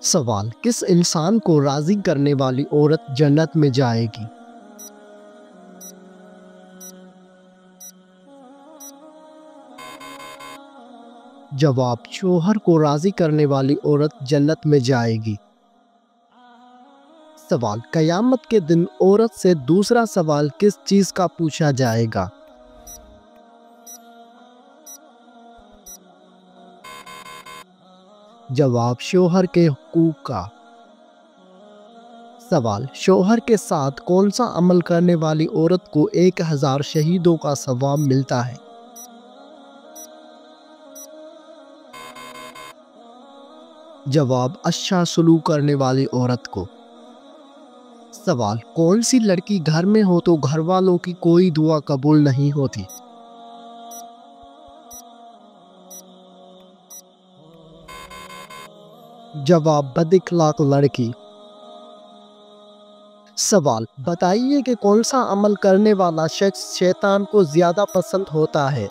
سوال: کس انسان کو راضی کرنے والی عورت جنت میں جائے گی؟ جواب: شوہر کو راضی کرنے والی عورت جنت میں جائے گی۔ سوال: قیامت کے دن عورت سے دوسرا سوال کس چیز کا پوچھا جائے گا؟ جواب: شوہر کے حقوق کا۔ سوال: شوہر کے ساتھ کون سا عمل کرنے والی عورت کو 1000 شہیدوں کا ثواب ملتا ہے؟ جواب: اچھا سلوک کرنے والی عورت کو۔ سوال: کون سی لڑکی گھر میں ہو تو گھر والوں کی کوئی دعا قبول نہیں ہوتی؟ جواب: بد اخلاق لڑکی۔ سوال: بتائیے کہ کون سا عمل کرنے والا شخص شیطان کو زیادہ پسند ہوتا ہے؟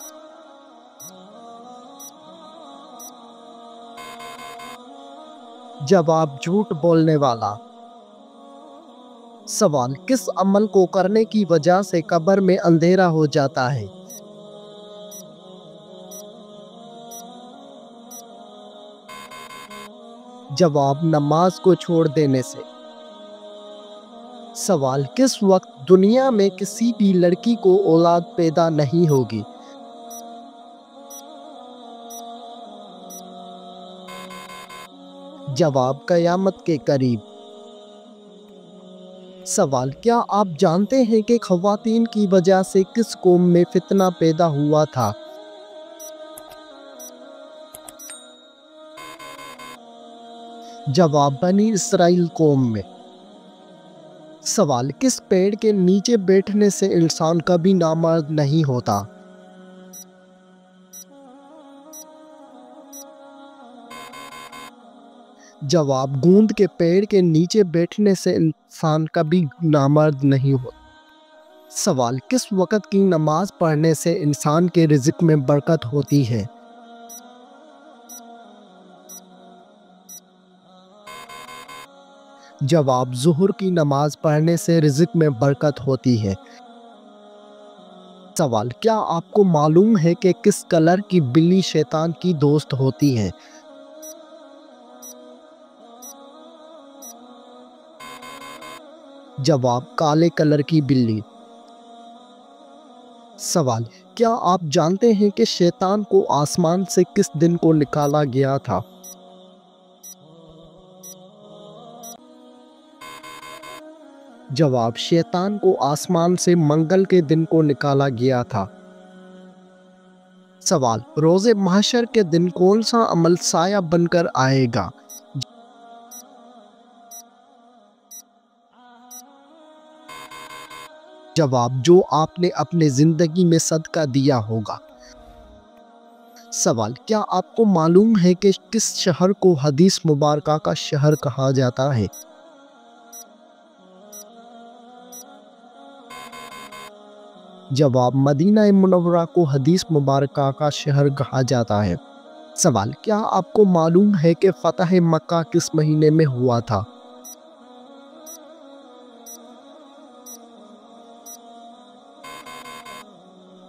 جواب: جھوٹ بولنے والا۔ سوال: کس عمل کو کرنے کی وجہ سے قبر میں اندھیرا ہو جاتا ہے؟ جواب: نماز کو چھوڑ دینے سے۔ سوال: کس وقت دنیا میں کسی بھی لڑکی کو اولاد پیدا نہیں ہوگی؟ جواب: قیامت کے قریب۔ سوال: کیا آپ جانتے ہیں کہ خواتین کی وجہ سے کس قوم میں فتنہ پیدا ہوا تھا؟ جواب: بنی اسرائیل قوم میں۔ سوال: کس پیڑ کے نیچے بیٹھنے سے انسان کبھی نامرد نہیں ہوتا؟ جواب: گوند کے پیڑ کے نیچے بیٹھنے سے انسان کبھی نامرد نہیں ہوتا۔ سوال: کس وقت کی نماز پڑھنے سے انسان کے رزق میں برکت ہوتی ہے؟ جواب: ظہر کی نماز پڑھنے سے رزق میں برکت ہوتی ہے۔ سوال: کیا آپ کو معلوم ہے کہ کس کلر کی بلی شیطان کی دوست ہوتی ہے؟ جواب: کالے کلر کی بلی۔ سوال: کیا آپ جانتے ہیں کہ شیطان کو آسمان سے کس دن کو نکالا گیا تھا؟ جواب: شیطان کو آسمان سے منگل کے دن کو نکالا گیا تھا۔ سوال: روز محشر کے دن کون سا عمل سایہ بن کر آئے گا؟ جواب: جو آپ نے اپنے زندگی میں صدقہ دیا ہوگا۔ سوال: کیا آپ کو معلوم ہے کہ کس شہر کو حدیث مبارکہ کا شہر کہا جاتا ہے؟ جواب: مدینہ منورہ کو حدیث مبارکہ کا شہر کہا جاتا ہے۔ سوال: کیا آپ کو معلوم ہے کہ فتح مکہ کس مہینے میں ہوا تھا؟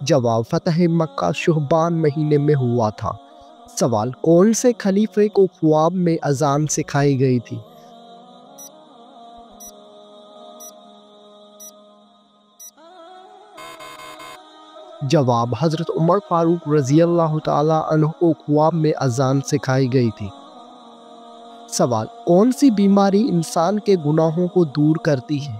جواب: فتح مکہ شعبان مہینے میں ہوا تھا۔ سوال: کون سے خلیفے کو خواب میں اذان سکھائی گئی تھی؟ جواب: حضرت عمر فاروق رضی اللہ تعالیٰ عنہ کو خواب میں اذان سکھائی گئی تھی۔ سوال: کون سی بیماری انسان کے گناہوں کو دور کرتی ہے؟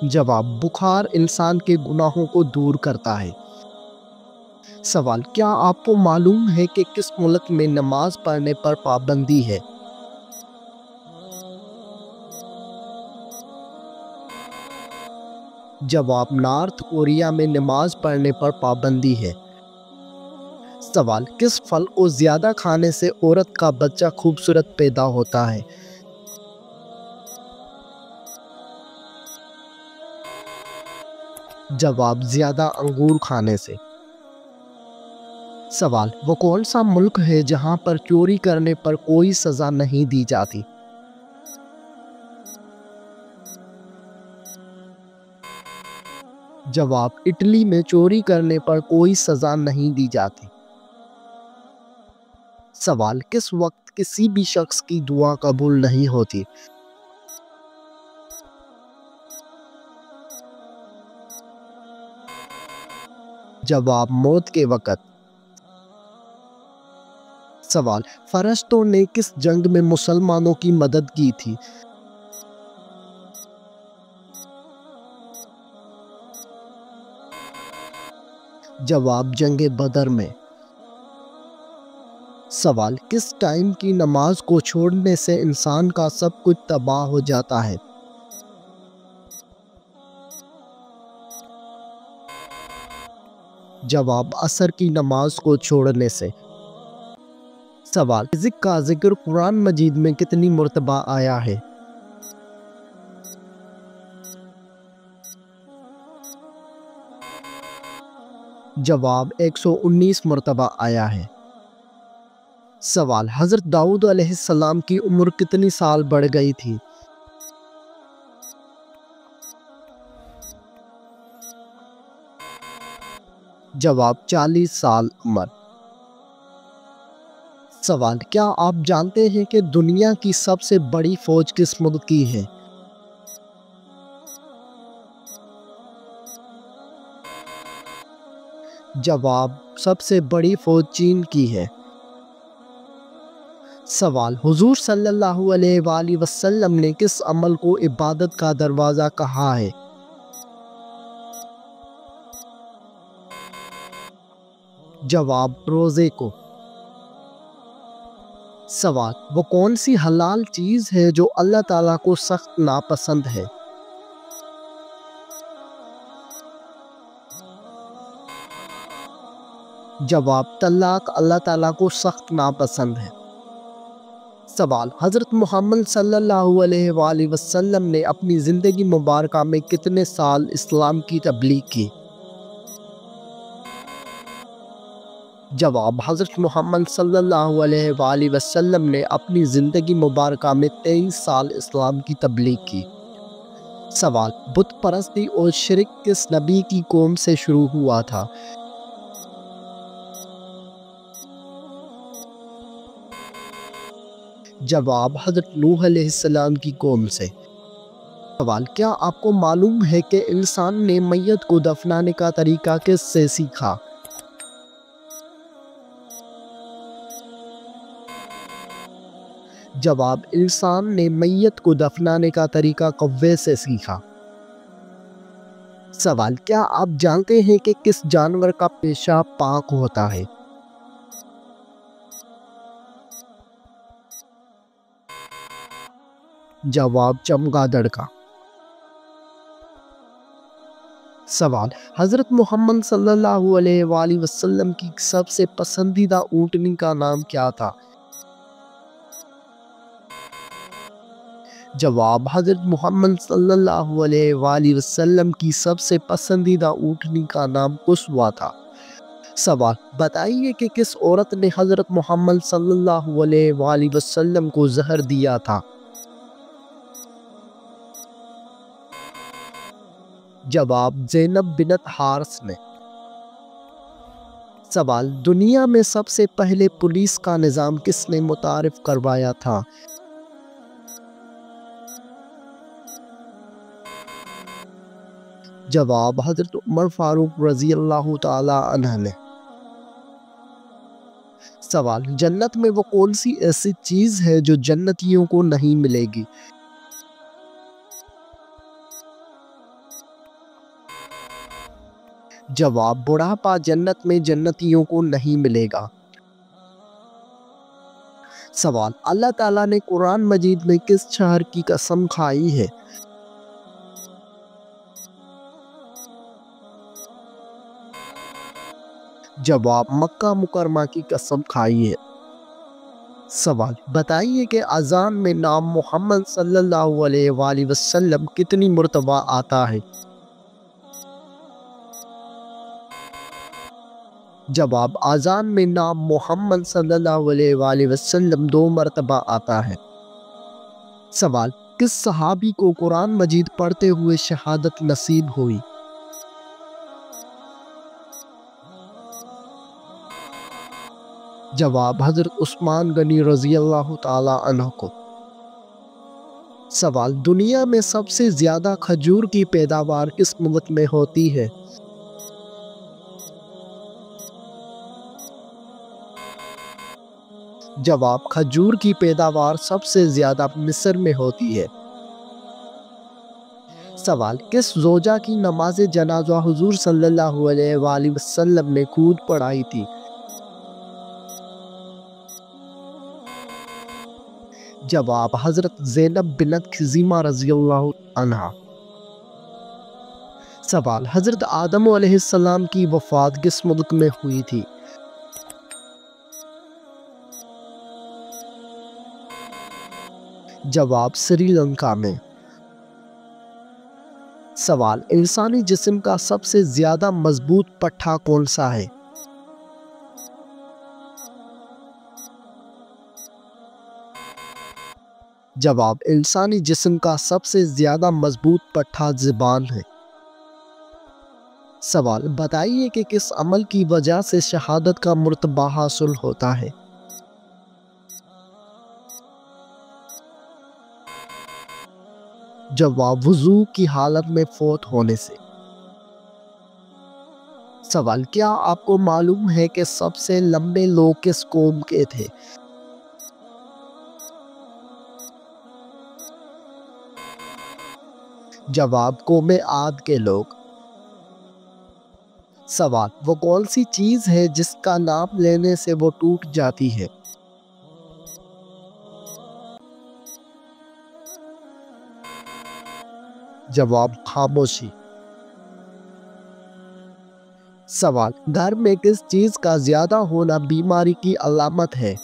جواب: بخار انسان کے گناہوں کو دور کرتا ہے۔ سوال: کیا آپ کو معلوم ہے کہ کس ملک میں نماز پڑھنے پر پابندی ہے؟ جواب: نارتھ کوریا میں نماز پڑھنے پر پابندی ہے۔ سوال: کس پھل کو زیادہ کھانے سے عورت کا بچہ خوبصورت پیدا ہوتا ہے؟ جواب: زیادہ انگور کھانے سے۔ سوال: وہ کون سا ملک ہے جہاں پر چوری کرنے پر کوئی سزا نہیں دی جاتی؟ جواب: اٹلی میں چوری کرنے پر کوئی سزا نہیں دی جاتی۔ سوال: کس وقت کسی بھی شخص کی دعا قبول نہیں ہوتی؟ جواب: موت کے وقت۔ سوال: فرشتوں نے کس جنگ میں مسلمانوں کی مدد کی تھی؟ جواب: جنگ بدر میں۔ سوال: کس ٹائم کی نماز کو چھوڑنے سے انسان کا سب کچھ تباہ ہو جاتا ہے؟ جواب: عصر کی نماز کو چھوڑنے سے۔ سوال: رزق کا ذکر قرآن مجید میں کتنی مرتبہ آیا ہے؟ جواب: 119 مرتبہ آیا ہے۔ سوال: حضرت داؤد علیہ السلام کی عمر کتنی سال بڑھ گئی تھی؟ جواب: 40 سال عمر۔ سوال: کیا آپ جانتے ہیں کہ دنیا کی سب سے بڑی فوج کس ملک کی ہے؟ جواب: سب سے بڑی فوج چین کی ہے۔ سوال: حضور صلی اللہ علیہ وآلہ وسلم نے کس عمل کو عبادت کا دروازہ کہا ہے؟ جواب: روزے کو۔ سوال: وہ کون سی حلال چیز ہے جو اللہ تعالیٰ کو سخت ناپسند ہے؟ جواب: طلاق اللہ تعالیٰ کو سخت ناپسند ہے۔ سوال: حضرت محمد صلی اللہ علیہ وآلہ وسلم نے اپنی زندگی مبارکہ میں کتنے سال اسلام کی تبلیغ کی؟ جواب: حضرت محمد صلی اللہ علیہ وآلہ وسلم نے اپنی زندگی مبارکہ میں 23 سال اسلام کی تبلیغ کی۔ سوال: بت پرستی اور شرک کس نبی کی قوم سے شروع ہوا تھا؟ جواب: حضرت نوح علیہ السلام کی قوم سے۔ سوال: کیا آپ کو معلوم ہے کہ انسان نے میت کو دفنانے کا طریقہ کس سے سیکھا؟ جواب: انسان نے میت کو دفنانے کا طریقہ کوے سے سیکھا۔ سوال: کیا آپ جانتے ہیں کہ کس جانور کا پیشاب پاک ہوتا ہے؟ جواب: چمگادڑ کا۔ سوال: حضرت محمد صلی اللہ علیہ وآلہ وسلم کی سب سے پسندیدہ اونٹنی کا نام کیا تھا؟ جواب: حضرت محمد صلی اللہ علیہ وآلہ وسلم کی سب سے پسندیدہ اونٹنی کا نام قصوہ تھا۔ سوال: بتائیے کہ کس عورت نے حضرت محمد صلی اللہ علیہ وآلہ وسلم کو زہر دیا تھا؟ جواب: زینب بنت حارث نے۔ سوال: دنیا میں سب سے پہلے پولیس کا نظام کس نے متعارف کروایا تھا؟ جواب: حضرت عمر فاروق رضی اللہ تعالی عنہ نے۔ سوال: جنت میں وہ کون سی ایسی چیز ہے جو جنتیوں کو نہیں ملے گی؟ جواب: بڑھاپا جنت میں جنتیوں کو نہیں ملے گا۔ سوال: اللہ تعالیٰ نے قرآن مجید میں کس شہر کی قسم کھائی ہے؟ جواب: مکہ مکرمہ کی قسم کھائی ہے۔ سوال: بتائیے کہ اذان میں نام محمد صلی اللہ علیہ وآلہ وسلم کتنی مرتبہ آتا ہے؟ جواب اذان میں نام محمد صلی اللہ علیہ وآلہ وسلم 2 مرتبہ آتا ہے۔ سوال، کس صحابی کو قرآن مجید پڑھتے ہوئے شہادت نصیب ہوئی؟ جواب، حضرت عثمان غنی رضی اللہ تعالی عنہ کو۔ سوال، دنیا میں سب سے زیادہ کھجور کی پیداوار کس ملک میں ہوتی ہے؟ جواب، کھجور کی پیداوار سب سے زیادہ مصر میں ہوتی ہے۔ سوال، کس زوجہ کی نماز جنازہ حضور صلی اللہ علیہ وآلہ وسلم نے خود پڑھائی تھی؟ جواب، حضرت زینب بنت خزیمہ رضی اللہ عنہا۔ سوال، حضرت آدم علیہ السلام کی وفات کس ملک میں ہوئی تھی؟ جواب، سری لنکا میں۔ سوال، انسانی جسم کا سب سے زیادہ مضبوط پٹھا کون سا ہے؟ جواب، انسانی جسم کا سب سے زیادہ مضبوط پٹھا زبان ہے۔ سوال، بتائیے کہ کس عمل کی وجہ سے شہادت کا مرتبہ حاصل ہوتا ہے؟ جواب، وضو کی حالت میں فوت ہونے سے۔ سوال، کیا آپ کو معلوم ہے کہ سب سے لمبے لوگ کس قوم کے تھے؟ جواب، قوم عاد کے لوگ۔ سوال، وہ کون سی چیز ہے جس کا نام لینے سے وہ ٹوٹ جاتی ہے؟ جواب، خاموشی۔ سوال، گھر میں کس چیز کا زیادہ ہونا بیماری کی علامت ہے؟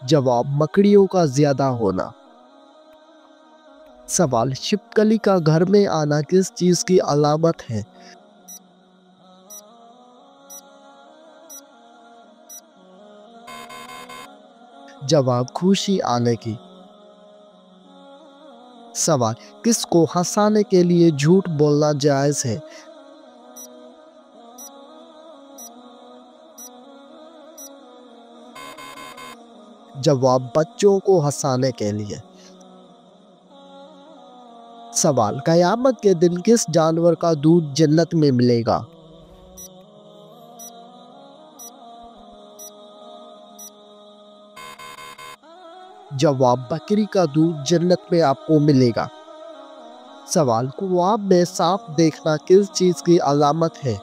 جواب، مکڑیوں کا زیادہ ہونا۔ سوال، چھپکلی کا گھر میں آنا کس چیز کی علامت ہے؟ جواب، خوشی آنے کی۔ سوال، کس کو ہنسانے کے لیے جھوٹ بولنا جائز ہے؟ جواب، بچوں کو ہنسانے کے لیے۔ سوال، قیامت کے دن کس جانور کا دودھ جنت میں ملے گا؟ جواب، بکری کا دودھ جنت میں آپ کو ملے گا۔ سوال، خواب میں صاف دیکھنا کس چیز کی علامت ہے؟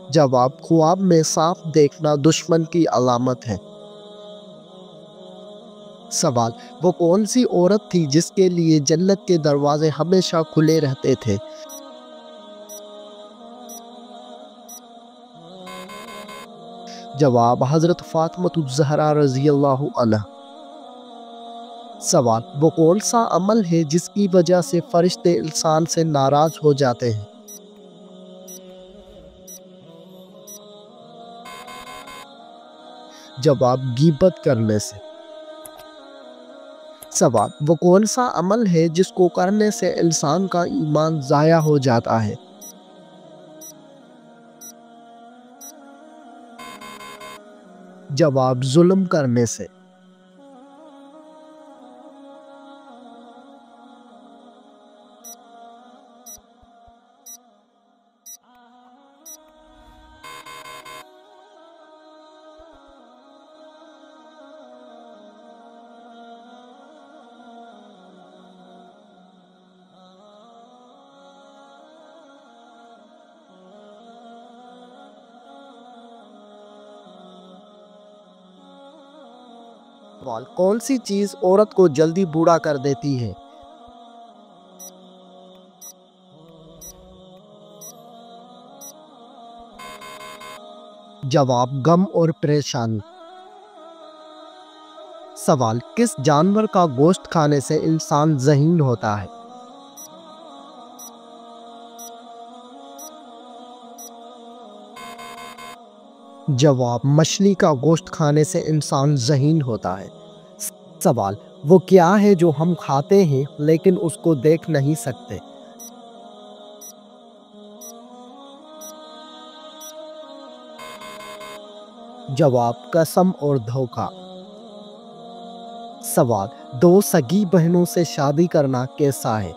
جواب، خواب میں صاف دیکھنا دشمن کی علامت ہے۔ سوال، وہ کون سی عورت تھی جس کے لیے جنت کے دروازے ہمیشہ کھلے رہتے تھے؟ جواب، حضرت فاطمہ الزہرا رضی اللہ عنہا۔ سوال، وہ کون سا عمل ہے جس کی وجہ سے فرشتے انسان سے ناراض ہو جاتے ہیں؟ جواب، غیبت کرنے سے۔ سوال، وہ کون سا عمل ہے جس کو کرنے سے انسان کا ایمان ضائع ہو جاتا ہے؟ جواب، ظلم کرنے سے۔ سوال، کون سی چیز عورت کو جلدی بوڑھا کر دیتی ہے؟ جواب، غم اور پریشانی۔ سوال، کس جانور کا گوشت کھانے سے انسان ذہین ہوتا ہے؟ جواب، مچھلی کا گوشت کھانے سے انسان ذہین ہوتا ہے۔ سوال، وہ کیا ہے جو ہم کھاتے ہیں لیکن اس کو دیکھ نہیں سکتے؟ جواب، قسم اور دھوکہ۔ سوال، دو سگی بہنوں سے شادی کرنا کیسا ہے؟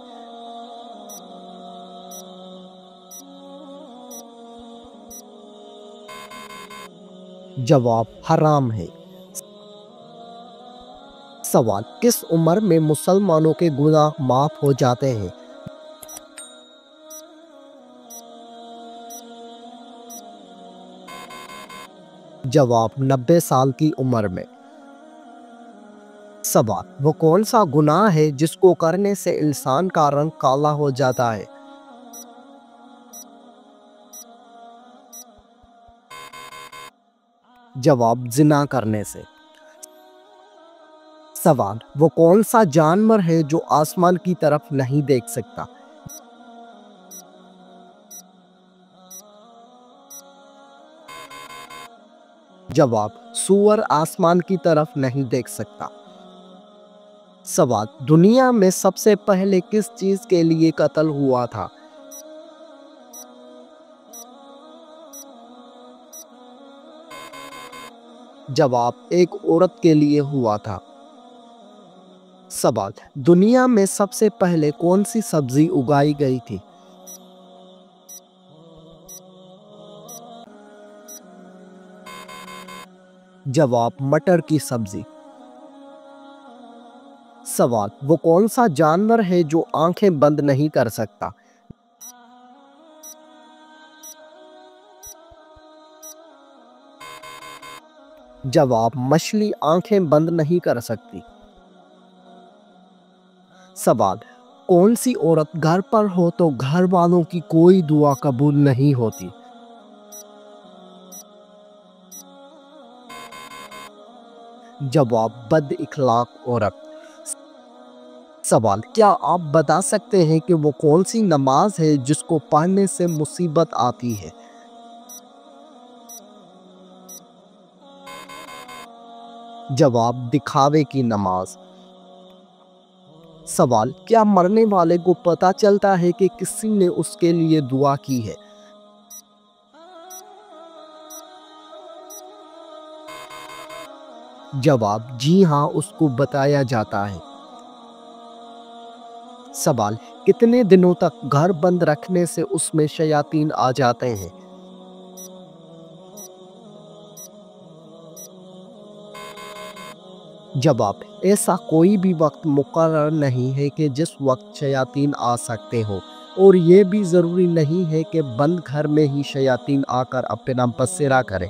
جواب، حرام ہے۔ سوال، کس عمر میں مسلمانوں کے گناہ معاف ہو جاتے ہیں؟ جواب، 90 سال کی عمر میں۔ سوال، وہ کون سا گناہ ہے جس کو کرنے سے انسان کا رنگ کالا ہو جاتا ہے؟ جواب، زنا کرنے سے۔ سوال، وہ کون سا جانور ہے جو آسمان کی طرف نہیں دیکھ سکتا؟ جواب، سور آسمان کی طرف نہیں دیکھ سکتا۔ سوال، دنیا میں سب سے پہلے کس چیز کے لیے قتل ہوا تھا؟ جواب، ایک عورت کے لیے ہوا تھا۔ سوال، دنیا میں سب سے پہلے کون سی سبزی اگائی گئی تھی؟ جواب، مٹر کی سبزی۔ سوال، وہ کون سا جانور ہے جو آنکھیں بند نہیں کر سکتا؟ جواب، مچھلی آنکھیں بند نہیں کر سکتی۔ سوال، کون سی عورت گھر پر ہو تو گھر والوں کی کوئی دعا قبول نہیں ہوتی؟ جواب، بد اخلاق عورت۔ سوال، کیا آپ بتا سکتے ہیں کہ وہ کون سی نماز ہے جس کو پڑھنے سے مصیبت آتی ہے؟ جواب، دکھاوے کی نماز۔ سوال، کیا مرنے والے کو پتہ چلتا ہے کہ کسی نے اس کے لیے دعا کی ہے؟ جواب، جی ہاں، اس کو بتایا جاتا ہے۔ سوال، کتنے دنوں تک گھر بند رکھنے سے اس میں شیاطین آ جاتے ہیں؟ جواب، ایسا کوئی بھی وقت مقرر نہیں ہے کہ جس وقت شیاطین آ سکتے ہوں، اور یہ بھی ضروری نہیں ہے کہ بند گھر میں ہی شیاطین آ کر اپنا بسیرا کریں۔